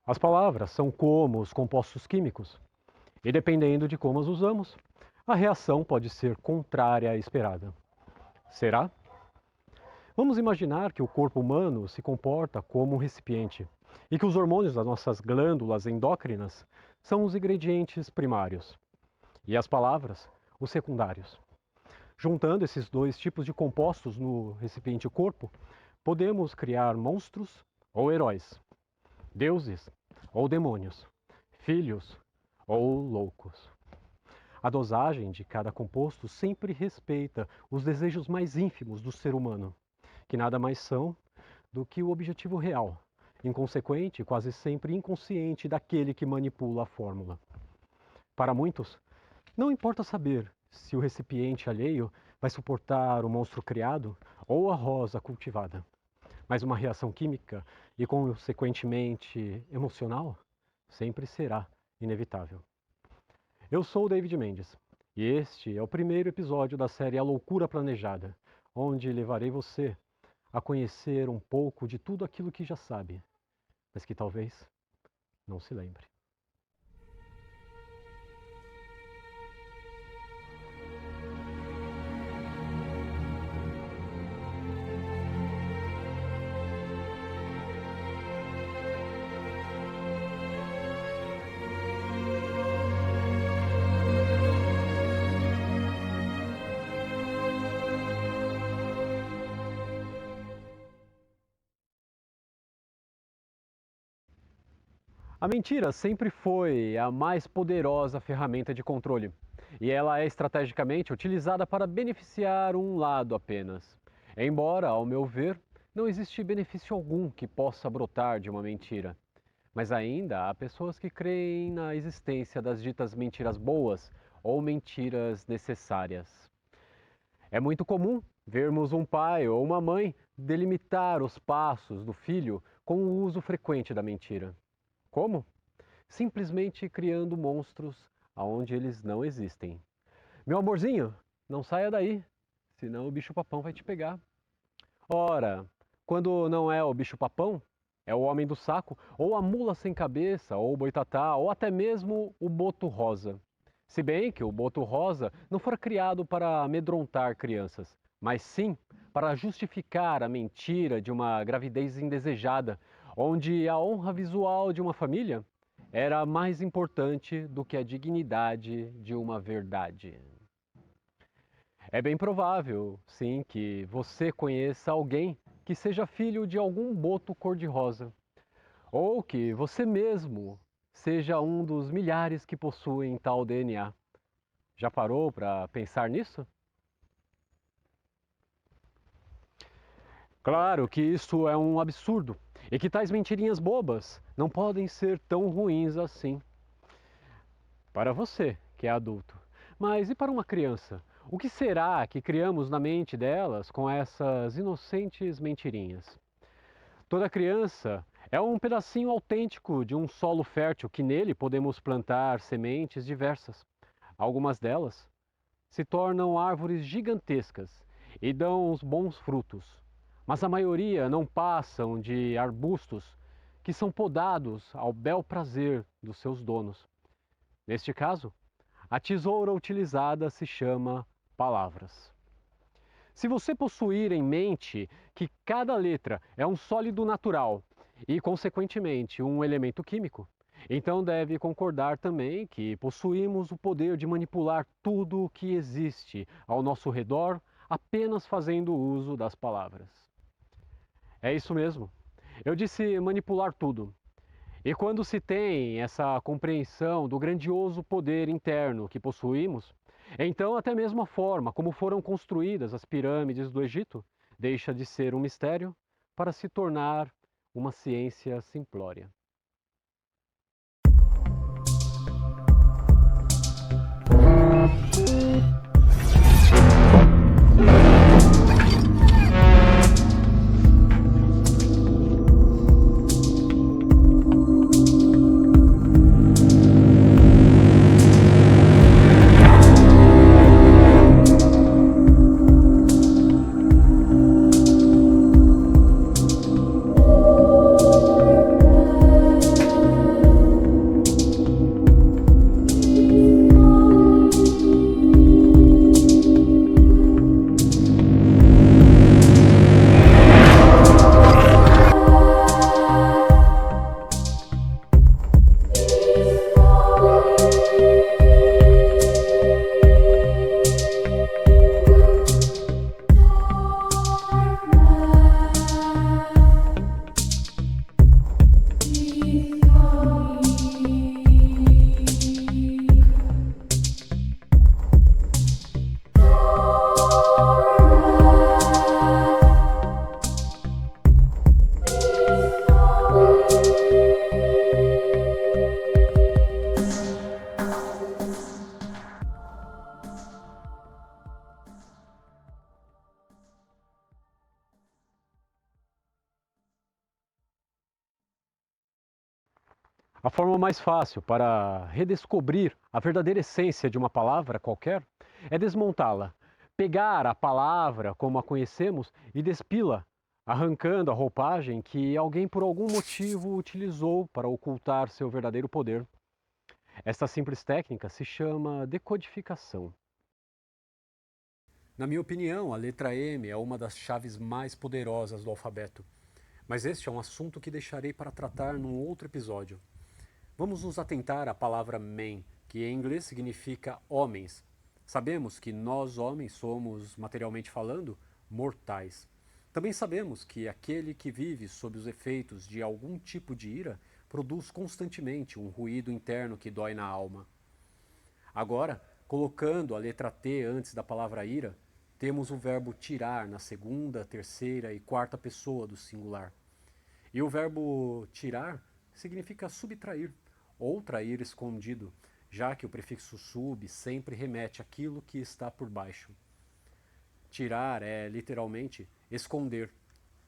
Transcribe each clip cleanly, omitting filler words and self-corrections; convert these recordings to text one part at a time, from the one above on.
As palavras são como os compostos químicos, e dependendo de como as usamos, a reação pode ser contrária à esperada. Será? Vamos imaginar que o corpo humano se comporta como um recipiente e que os hormônios das nossas glândulas endócrinas são os ingredientes primários e as palavras os secundários. Juntando esses dois tipos de compostos no recipiente corpo, podemos criar monstros ou heróis, deuses ou demônios, filhos ou loucos. A dosagem de cada composto sempre respeita os desejos mais ínfimos do ser humano, que nada mais são do que o objetivo real, inconsequente e quase sempre inconsciente daquele que manipula a fórmula. Para muitos, não importa saber se o recipiente alheio vai suportar o monstro criado ou a rosa cultivada, mas uma reação química e, consequentemente, emocional sempre será inevitável. Eu sou o David Mendes e este é o primeiro episódio da série A Loucura Planejada, onde levarei você a conhecer um pouco de tudo aquilo que já sabe, mas que talvez não se lembre. A mentira sempre foi a mais poderosa ferramenta de controle, e ela é estrategicamente utilizada para beneficiar um lado apenas. Embora, ao meu ver, não existe benefício algum que possa brotar de uma mentira. Mas ainda há pessoas que creem na existência das ditas mentiras boas ou mentiras necessárias. É muito comum vermos um pai ou uma mãe delimitar os passos do filho com o uso frequente da mentira. Como? Simplesmente criando monstros aonde eles não existem. Meu amorzinho, não saia daí, senão o bicho-papão vai te pegar. Ora, quando não é o bicho-papão, é o homem do saco, ou a mula sem cabeça, ou o boitatá, ou até mesmo o boto rosa. Se bem que o boto rosa não foi criado para amedrontar crianças, mas sim para justificar a mentira de uma gravidez indesejada, onde a honra visual de uma família era mais importante do que a dignidade de uma verdade. É bem provável, sim, que você conheça alguém que seja filho de algum boto cor-de-rosa, ou que você mesmo seja um dos milhares que possuem tal DNA. Já parou para pensar nisso? Claro que isso é um absurdo e que tais mentirinhas bobas não podem ser tão ruins assim. Para você, que é adulto. Mas e para uma criança? O que será que criamos na mente delas com essas inocentes mentirinhas? Toda criança é um pedacinho autêntico de um solo fértil que nele podemos plantar sementes diversas. Algumas delas se tornam árvores gigantescas e dão uns bons frutos, mas a maioria não passam de arbustos que são podados ao bel prazer dos seus donos. Neste caso, a tesoura utilizada se chama palavras. Se você possuir em mente que cada letra é um sólido natural e, consequentemente, um elemento químico, então deve concordar também que possuímos o poder de manipular tudo o que existe ao nosso redor apenas fazendo uso das palavras. É isso mesmo. Eu disse manipular tudo. E quando se tem essa compreensão do grandioso poder interno que possuímos, então até mesmo a forma como foram construídas as pirâmides do Egito deixa de ser um mistério para se tornar uma ciência simplória. A forma mais fácil para redescobrir a verdadeira essência de uma palavra qualquer é desmontá-la, pegar a palavra como a conhecemos e despi-la, arrancando a roupagem que alguém por algum motivo utilizou para ocultar seu verdadeiro poder. Esta simples técnica se chama decodificação. Na minha opinião, a letra M é uma das chaves mais poderosas do alfabeto, mas este é um assunto que deixarei para tratar num outro episódio. Vamos nos atentar à palavra men, que em inglês significa homens. Sabemos que nós, homens, somos, materialmente falando, mortais. Também sabemos que aquele que vive sob os efeitos de algum tipo de ira produz constantemente um ruído interno que dói na alma. Agora, colocando a letra T antes da palavra ira, temos o verbo tirar na segunda, terceira e quarta pessoa do singular. E o verbo tirar significa subtrair ou trair escondido, já que o prefixo sub sempre remete àquilo que está por baixo. Tirar é literalmente esconder.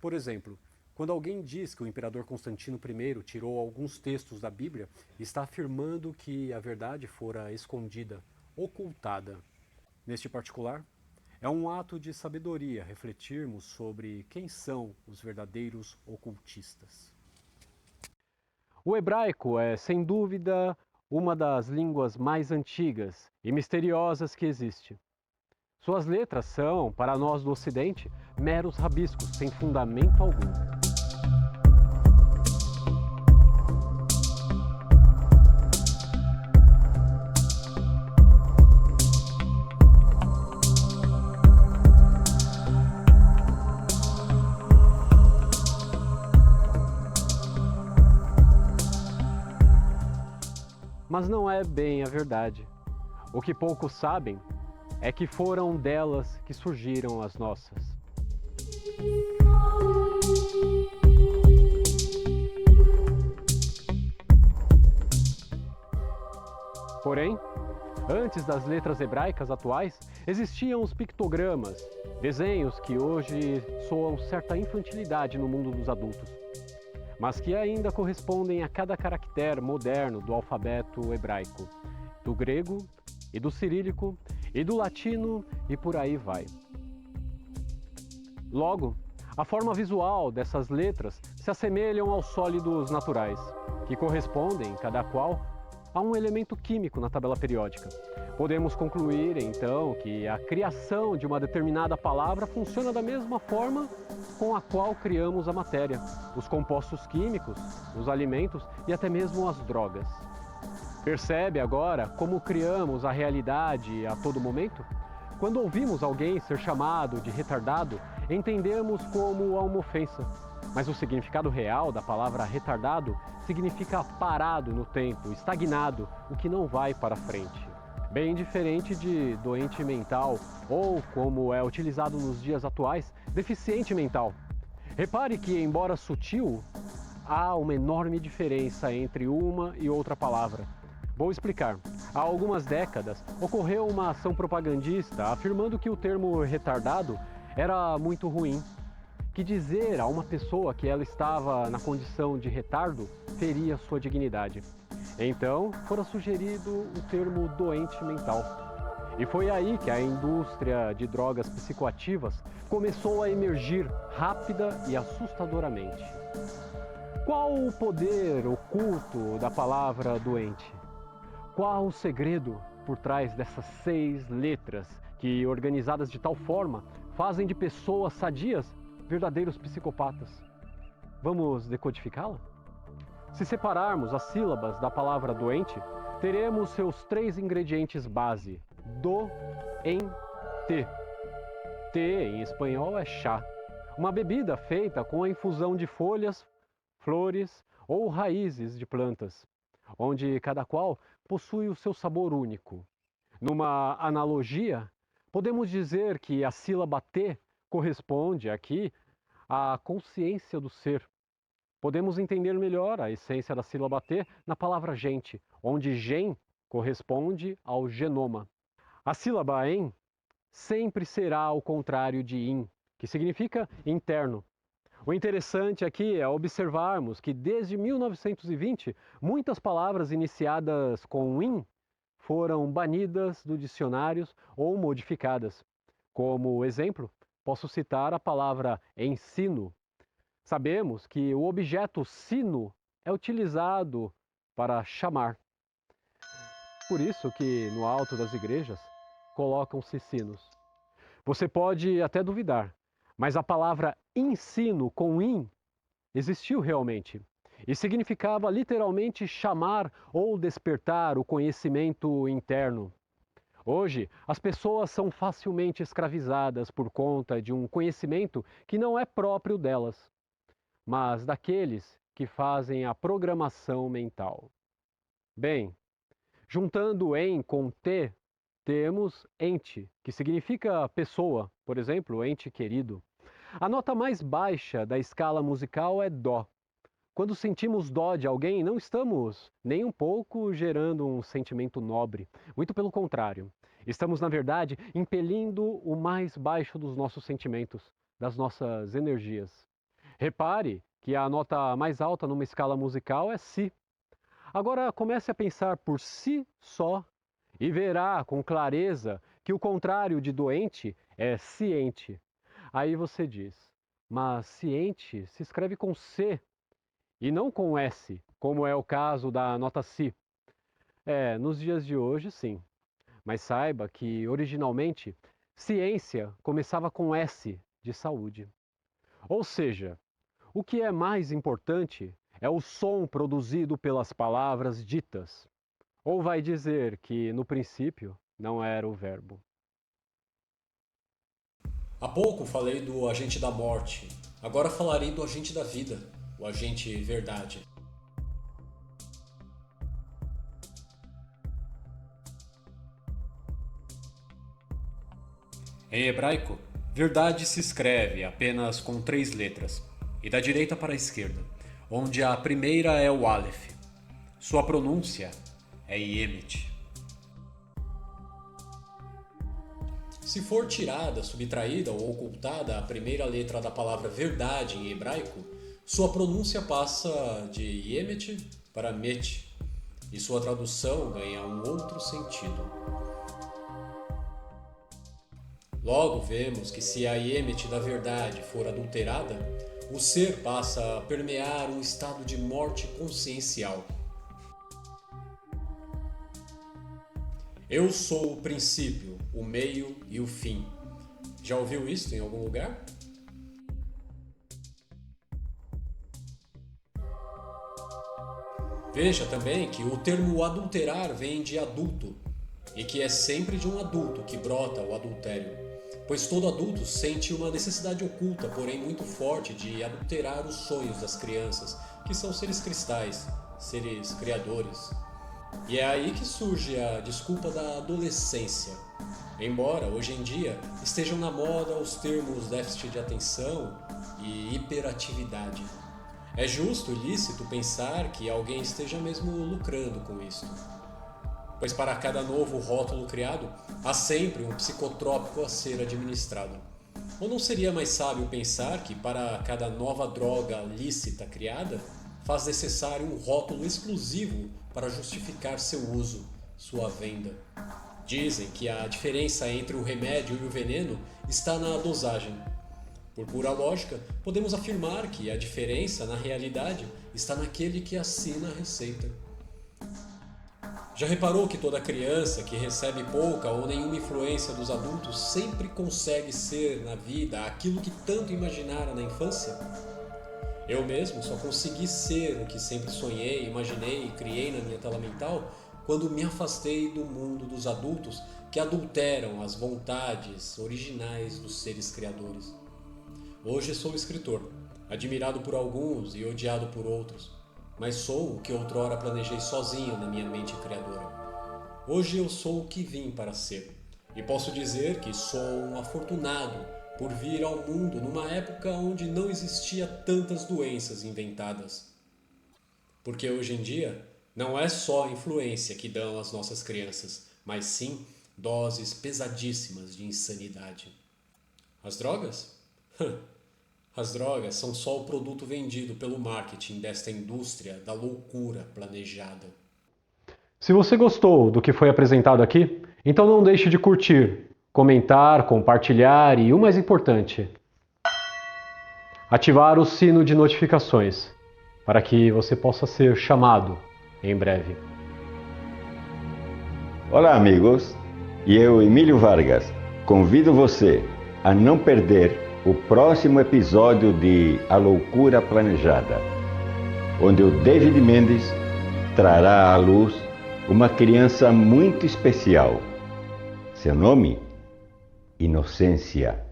Por exemplo, quando alguém diz que o imperador Constantino I tirou alguns textos da Bíblia, está afirmando que a verdade fora escondida, ocultada. Neste particular, é um ato de sabedoria refletirmos sobre quem são os verdadeiros ocultistas. O hebraico é, sem dúvida, uma das línguas mais antigas e misteriosas que existe. Suas letras são, para nós do Ocidente, meros rabiscos sem fundamento algum. Mas não é bem a verdade. O que poucos sabem é que foram delas que surgiram as nossas. Porém, antes das letras hebraicas atuais, existiam os pictogramas, desenhos que hoje soam certa infantilidade no mundo dos adultos, mas que ainda correspondem a cada caractere moderno do alfabeto hebraico, do grego e do cirílico e do latino e por aí vai. Logo, a forma visual dessas letras se assemelham aos sólidos naturais, que correspondem, cada qual, a um elemento químico na tabela periódica. Podemos concluir, então, que a criação de uma determinada palavra funciona da mesma forma com a qual criamos a matéria, os compostos químicos, os alimentos e até mesmo as drogas. Percebe agora como criamos a realidade a todo momento? Quando ouvimos alguém ser chamado de retardado, entendemos como a uma ofensa. Mas o significado real da palavra retardado significa parado no tempo, estagnado, o que não vai para frente. Bem diferente de doente mental ou, como é utilizado nos dias atuais, deficiente mental. Repare que, embora sutil, há uma enorme diferença entre uma e outra palavra. Vou explicar. Há algumas décadas, ocorreu uma ação propagandista afirmando que o termo retardado era muito ruim, que dizer a uma pessoa que ela estava na condição de retardo feria sua dignidade. Então, fora sugerido o termo doente mental. E foi aí que a indústria de drogas psicoativas começou a emergir rápida e assustadoramente. Qual o poder oculto da palavra doente? Qual o segredo por trás dessas 6 letras que, organizadas de tal forma, fazem de pessoas sadias verdadeiros psicopatas? Vamos decodificá-la? Se separarmos as sílabas da palavra doente, teremos seus 3 ingredientes base: do, em, te. Te, em espanhol, é chá, uma bebida feita com a infusão de folhas, flores ou raízes de plantas, onde cada qual possui o seu sabor único. Numa analogia, podemos dizer que a sílaba T corresponde aqui à consciência do ser. Podemos entender melhor a essência da sílaba T na palavra gente, onde gen corresponde ao genoma. A sílaba en sempre será ao contrário de in, que significa interno. O interessante aqui é observarmos que desde 1920, muitas palavras iniciadas com "in" foram banidas do dicionários ou modificadas. Como exemplo, posso citar a palavra ensino. Sabemos que o objeto sino é utilizado para chamar. Por isso que no alto das igrejas colocam-se sinos. Você pode até duvidar, mas a palavra ensino com "in" existiu realmente e significava literalmente chamar ou despertar o conhecimento interno. Hoje, as pessoas são facilmente escravizadas por conta de um conhecimento que não é próprio delas, mas daqueles que fazem a programação mental. Bem, juntando em com T, temos ente, que significa pessoa, por exemplo, ente querido. A nota mais baixa da escala musical é Dó. Quando sentimos dó de alguém, não estamos nem um pouco gerando um sentimento nobre. Muito pelo contrário. Estamos, na verdade, impelindo o mais baixo dos nossos sentimentos, das nossas energias. Repare que a nota mais alta numa escala musical é Si. Agora comece a pensar por si só e verá com clareza que o contrário de doente é ciente. Aí você diz, mas ciente se escreve com C e não com S, como é o caso da nota Si. Nos dias de hoje, sim. Mas saiba que, originalmente, ciência começava com S, de saúde. Ou seja, o que é mais importante é o som produzido pelas palavras ditas. Ou vai dizer que, no princípio, não era o verbo. Há pouco falei do agente da morte, agora falarei do agente da vida, o agente verdade. Em hebraico, verdade se escreve apenas com 3 letras, e da direita para a esquerda, onde a primeira é o Aleph. Sua pronúncia é Yemet. Se for tirada, subtraída ou ocultada a primeira letra da palavra verdade em hebraico, sua pronúncia passa de Yemet para Met, e sua tradução ganha um outro sentido. Logo vemos que se a Yemet da verdade for adulterada, o ser passa a permear um estado de morte consciencial. Eu sou o princípio, o meio e o fim. Já ouviu isso em algum lugar? Veja também que o termo adulterar vem de adulto, e que é sempre de um adulto que brota o adultério, pois todo adulto sente uma necessidade oculta, porém muito forte, de adulterar os sonhos das crianças, que são seres cristais, seres criadores. E é aí que surge a desculpa da adolescência. Embora hoje em dia estejam na moda os termos déficit de atenção e hiperatividade. É justo e lícito pensar que alguém esteja mesmo lucrando com isso, pois para cada novo rótulo criado, há sempre um psicotrópico a ser administrado. Ou não seria mais sábio pensar que para cada nova droga lícita criada, faz necessário um rótulo exclusivo para justificar seu uso, sua venda? Dizem que a diferença entre o remédio e o veneno está na dosagem. Por pura lógica, podemos afirmar que a diferença, na realidade, está naquele que assina a receita. Já reparou que toda criança que recebe pouca ou nenhuma influência dos adultos sempre consegue ser na vida aquilo que tanto imaginara na infância? Eu mesmo só consegui ser o que sempre sonhei, imaginei e criei na minha tela mental quando me afastei do mundo dos adultos que adulteram as vontades originais dos seres criadores. Hoje sou escritor, admirado por alguns e odiado por outros, mas sou o que outrora planejei sozinho na minha mente criadora. Hoje eu sou o que vim para ser, e posso dizer que sou um afortunado por vir ao mundo numa época onde não existia tantas doenças inventadas. Porque hoje em dia não é só a influência que dão às nossas crianças, mas sim doses pesadíssimas de insanidade. As drogas? As drogas são só o produto vendido pelo marketing desta indústria da loucura planejada. Se você gostou do que foi apresentado aqui, então não deixe de curtir, comentar, compartilhar e, o mais importante, ativar o sino de notificações para que você possa ser chamado em breve. Olá, amigos. E eu, Emílio Vargas, convido você a não perder o próximo episódio de A Loucura Planejada, onde o David Mendes trará à luz uma criança muito especial. Seu nome? Inocência.